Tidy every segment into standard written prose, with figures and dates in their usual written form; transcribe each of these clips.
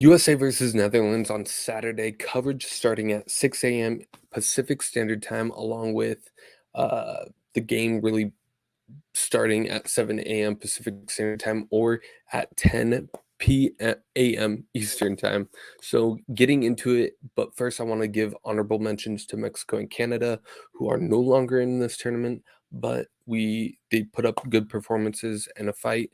USA versus Netherlands on Saturday. Coverage starting at 6 a.m. Pacific Standard Time, along with the game really starting at 7 a.m. Pacific Standard Time or at 10 a.m. Eastern Time. So getting into it, but first I want to give honorable mentions to Mexico and Canada, who are no longer in this tournament, but they put up good performances and a fight.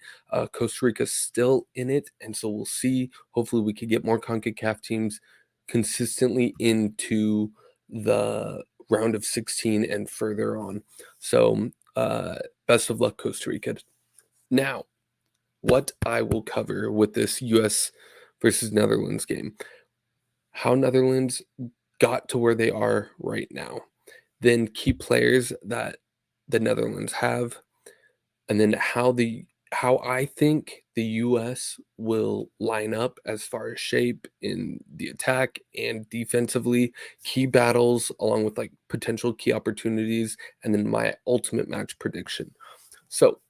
Costa Rica's still in it, and so we'll see. Hopefully we could get more CONCACAF teams consistently into the round of 16 and further on. So best of luck, Costa Rica. Now, what I will cover with this US versus Netherlands game, how Netherlands got to where they are right now, then key players that the Netherlands have, and then how I think the US will line up as far as shape in the attack and defensively, key battles along with like potential key opportunities, and then my ultimate match prediction. So,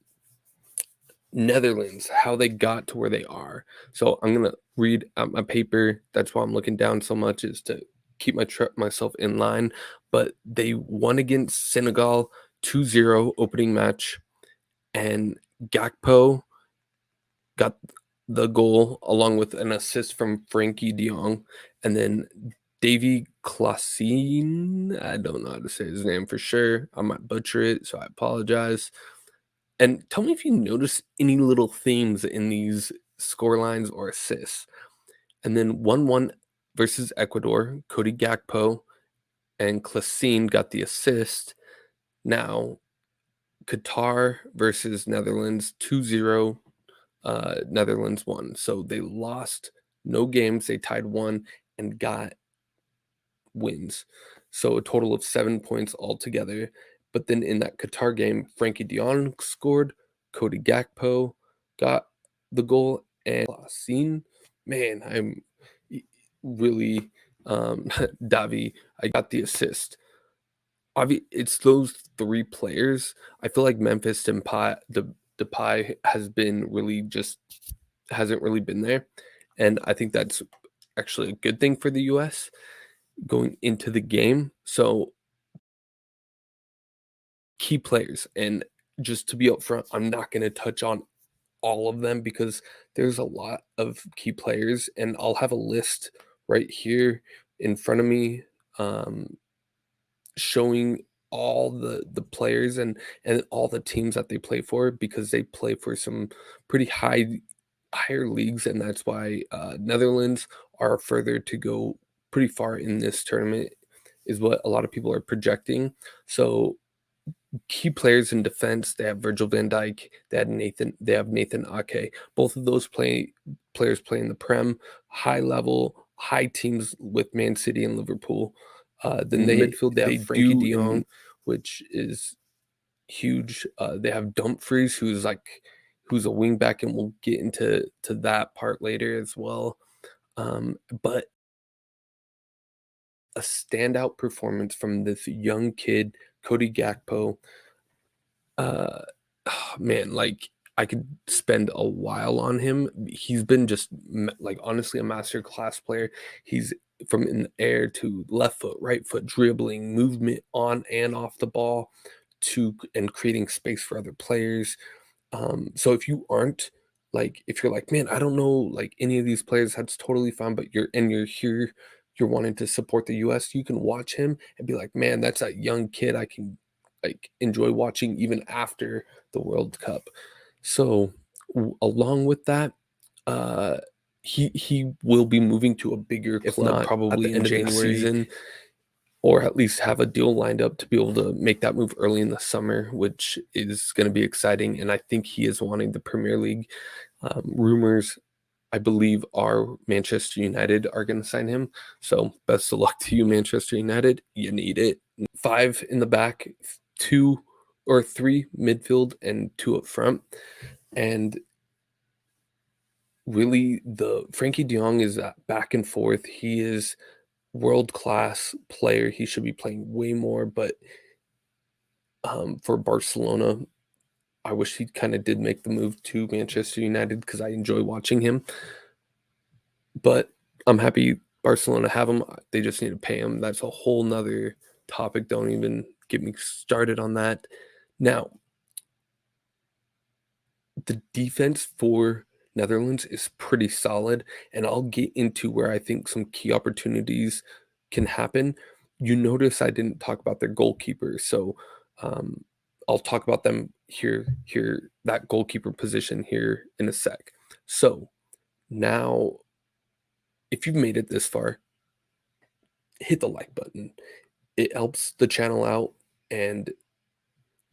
Netherlands, how they got to where they are. So I'm gonna read out my paper. That's why I'm looking down so much, is to keep myself in line. But they won against Senegal 2-0 opening match, and Gakpo got the goal along with an assist from Frankie de Jong, and then Davy Claesine. I don't know how to say his name for sure. I might butcher it, so I apologize. And tell me if you notice any little themes in these score lines or assists. And then 1-1 versus Ecuador, Cody Gakpo and Claesine got the assist. Now, Qatar versus Netherlands, 2-0, Netherlands won. So they lost no games, they tied one and got wins. So a total of 7 points altogether. But then in that Qatar game, Frankie de Jong scored, Cody Gakpo got the goal, and Claesine, man, I'm really Davi, I got the assist. It's those three players. I feel like Memphis Depay has been really just hasn't really been there, and I think that's actually a good thing for the US going into the game. So key players, and just to be upfront, I'm not going to touch on all of them because there's a lot of key players, and I'll have a list right here in front of me, showing all the players and all the teams that they play for, because they play for some pretty higher leagues, and that's why Netherlands are further to go pretty far in this tournament, is what a lot of people are projecting. So key players in defense, they have Virgil van Dijk, they have Nathan Ake. Both of those players play in the Prem, high level, high teams with Man City and Liverpool. Then in the midfield, they have Frankie de Jong, which is huge. They have Dumfries, who's a wing back, and we'll get into that part later as well. But a standout performance from this young kid, Cody Gakpo. Uh, man, like I could spend a while on him. He's been just like honestly a master class player. He's from in the air to left foot, right foot, dribbling, movement on and off the ball, to and creating space for other players. So if you're like, man, I don't know like any of these players, that's totally fine. But you're here, you're wanting to support the US, you can watch him and be like, man, that's that young kid I can like enjoy watching even after the World Cup. So along with that, uh he will be moving to a bigger club, if not probably in January season, or at least have a deal lined up to be able to make that move early in the summer, which is going to be exciting. And I think he is wanting the Premier League. Rumors, I believe, are Manchester United are going to sign him. So best of luck to you, Manchester United. You need it. 5 in the back, 2 or 3 midfield, and 2 up front. And really, the Frankie de Jong is back and forth. He is world-class player. He should be playing way more, but for Barcelona, I wish he kind of did make the move to Manchester United because I enjoy watching him. but I'm happy Barcelona have him. They just need to pay him. That's a whole nother topic. Don't even get me started on that. Now, the defense for Netherlands is pretty solid, and I'll get into where I think some key opportunities can happen. You notice I didn't talk about their goalkeeper, so um, I'll talk about them here, that goalkeeper position here in a sec. So now, if you've made it this far, hit the like button. It helps the channel out, and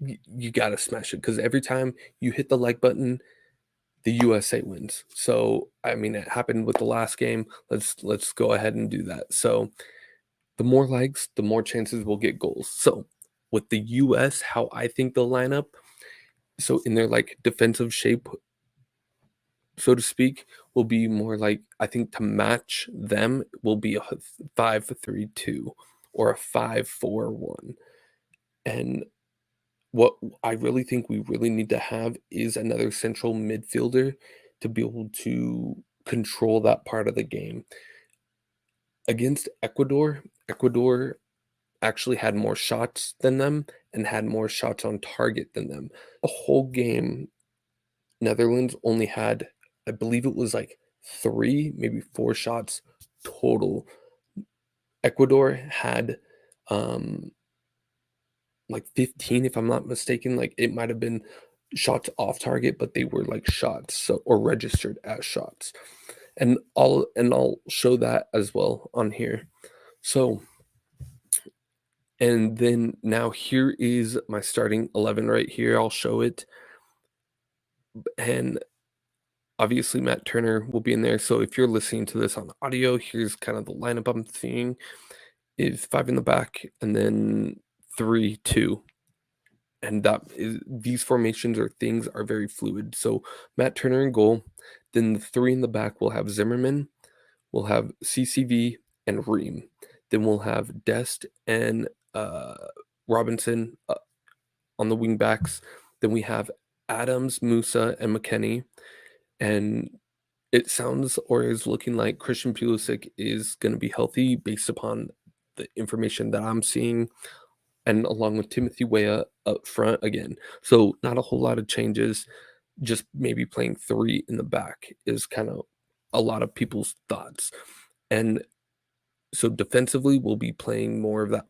you gotta smash it because every time you hit the like button, the USA wins. So, I mean, it happened with the last game. Let's go ahead and do that. So, the more likes, the more chances we'll get goals. So, with the US, how I think they'll line up, so in their like defensive shape, so to speak, will be more like I think to match them will be a 5-3-2 or a 5-4-1. And what I really think we really need to have is another central midfielder to be able to control that part of the game. Against Ecuador, Ecuador actually had more shots than them and had more shots on target than them. The whole game, Netherlands only had, I believe it was like 3, maybe 4 shots total. Ecuador had like 15 if I'm not mistaken. Like it might have been shots off target, but they were like shots, so or registered as shots. And I'll show that as well on here. So, and then now here is my starting 11 right here. I'll show it. And obviously Matt Turner will be in there. So if you're listening to this on audio, here's kind of the lineup I'm seeing is 5 in the back and then 3-2. And that is these formations or things are very fluid. So Matt Turner in goal, then the 3 in the back will have Zimmerman, we'll have CCV and Ream. Then we'll have Dest and Robinson on the wing backs. Then we have Adams, Musa, and McKennie. And it sounds or is looking like Christian Pulisic is going to be healthy based upon the information that I'm seeing, and along with Timothy Weah up front again. So not a whole lot of changes, just maybe playing 3 in the back is kind of a lot of people's thoughts. And so defensively, we'll be playing more of that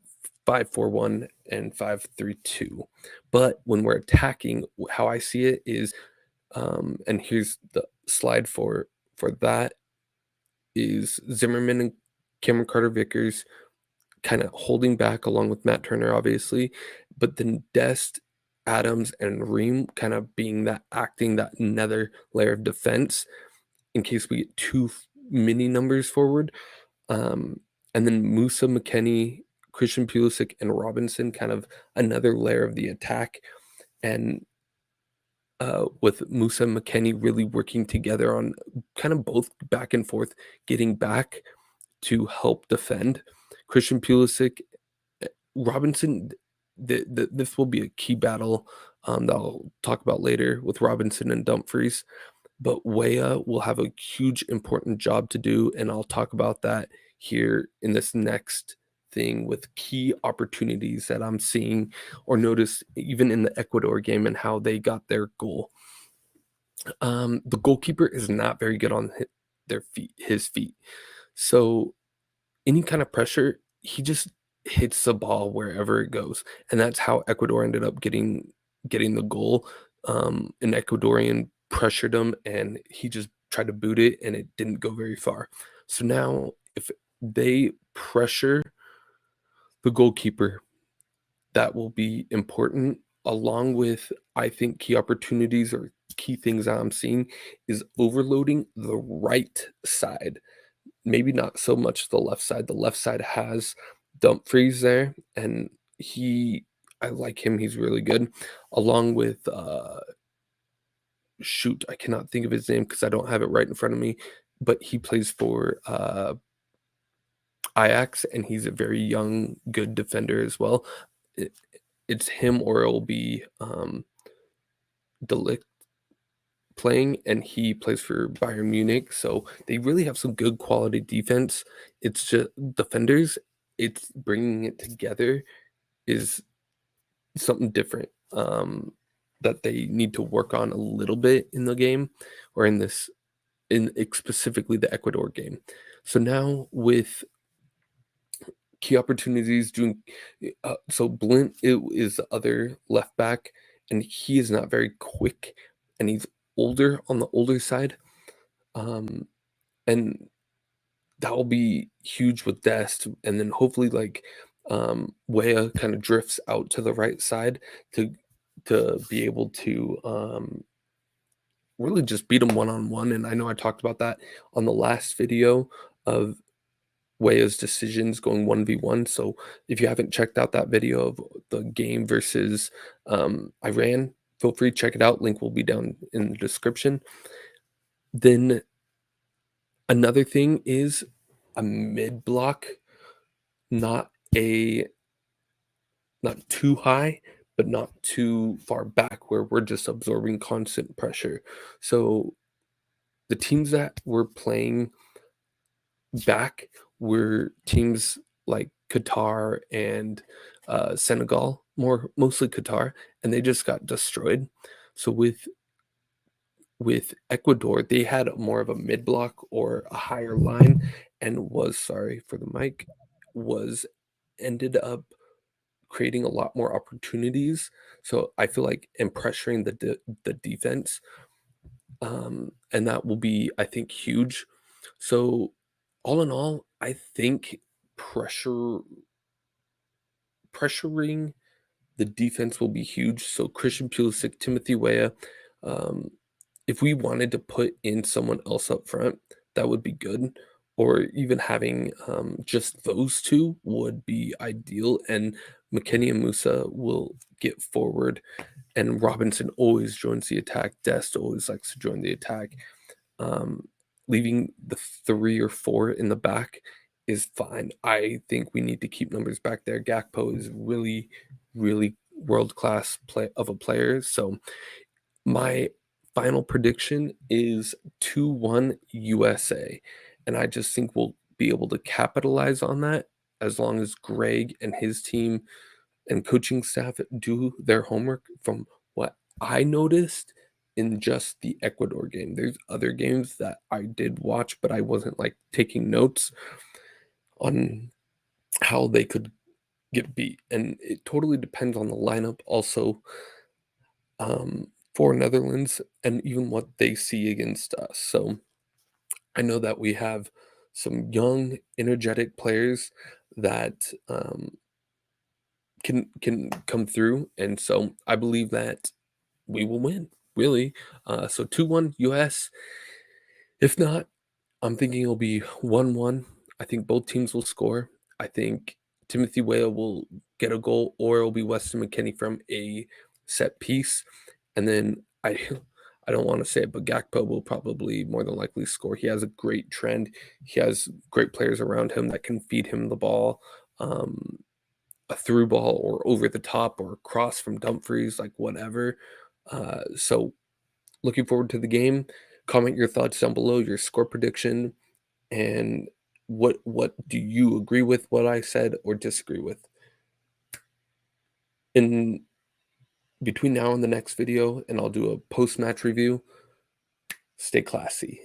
5-4-1 and 5-3-2. But when we're attacking, how I see it is, and here's the slide for that is Zimmerman and Cameron Carter Vickers kind of holding back along with Matt Turner, obviously, but then Dest, Adams, and Ream kind of being that acting that another layer of defense in case we get too many numbers forward. And then Musa, McKennie, Christian Pulisic, and Robinson kind of another layer of the attack. And with Musa and McKennie really working together on kind of both back and forth, getting back to help defend. Christian Pulisic, Robinson, this will be a key battle that I'll talk about later with Robinson and Dumfries. But Weah will have a huge important job to do, and I'll talk about that here in this next thing with key opportunities that I'm seeing or notice even in the Ecuador game and how they got their goal. The goalkeeper is not very good on his feet. So any kind of pressure, he just hits the ball wherever it goes, and that's how Ecuador ended up getting the goal. An Ecuadorian pressured him, and he just tried to boot it, and it didn't go very far. So now, if they pressure the goalkeeper, that will be important. Along with, I think, key opportunities or key things I'm seeing is overloading the right side. Maybe not so much the left side. The left side has Dumfries there, and I like him. He's really good. Along with shoot, I cannot think of his name because I don't have it right in front of me, but he plays for Ajax, and he's a very young, good defender as well. It, it's him or it'll be Delict. playing, and he plays for Bayern Munich, so they really have some good quality defense. It's just defenders, it's bringing it together is something different, that they need to work on a little bit in the game or in specifically the Ecuador game. So now with key opportunities doing so Blint is the other left back, and he is not very quick, and he's older on the older side. Um, and that will be huge with Dest, and then hopefully like Wea kind of drifts out to the right side to be able to really just beat him one on one. And I know I talked about that on the last video of Wea's decisions going 1v1. So if you haven't checked out that video of the game versus Iran, feel free to check it out. Link will be down in the description. Then another thing is a mid block, not a not too high, but not too far back where we're just absorbing constant pressure. So the teams that were playing back were teams like Qatar and Senegal, mostly Qatar, and they just got destroyed. So with Ecuador, they had more of a mid block or a higher line, and was sorry for the mic, was ended up creating a lot more opportunities. So I feel like and pressuring the defense, and that will be, I think, huge. So all in all, I think pressure pressuring the defense will be huge. So Christian Pulisic, Timothy Weah, um, if we wanted to put in someone else up front, that would be good. Or even having just those two would be ideal. And McKennie and Musa will get forward, and Robinson always joins the attack. Dest always likes to join the attack. Um, Leaving the 3 or 4 in the back is fine. I think we need to keep numbers back there. Gakpo is really, really world class play of a player. So my final prediction is 2-1 USA, and I just think we'll be able to capitalize on that as long as Greg and his team and coaching staff do their homework. From what I noticed in just the Ecuador game, there's other games that I did watch, but I wasn't like taking notes on how they could get beat. And it totally depends on the lineup also, for Netherlands, and even what they see against us. So I know that we have some young, energetic players that can come through, and so I believe that we will win. Really, so 2-1 US. If not, I'm thinking it'll be 1-1. I think both teams will score. I think Timothy Weah will get a goal, or it'll be Weston McKennie from a set piece. And then I don't want to say it, but Gakpo will probably more than likely score. He has a great trend. He has great players around him that can feed him the ball, a through ball or over the top or cross from Dumfries, like whatever. So looking forward to the game. Comment your thoughts down below, your score prediction, and what do you agree with what I said or disagree with? In between now and the next video, and I'll do a post-match review, stay classy.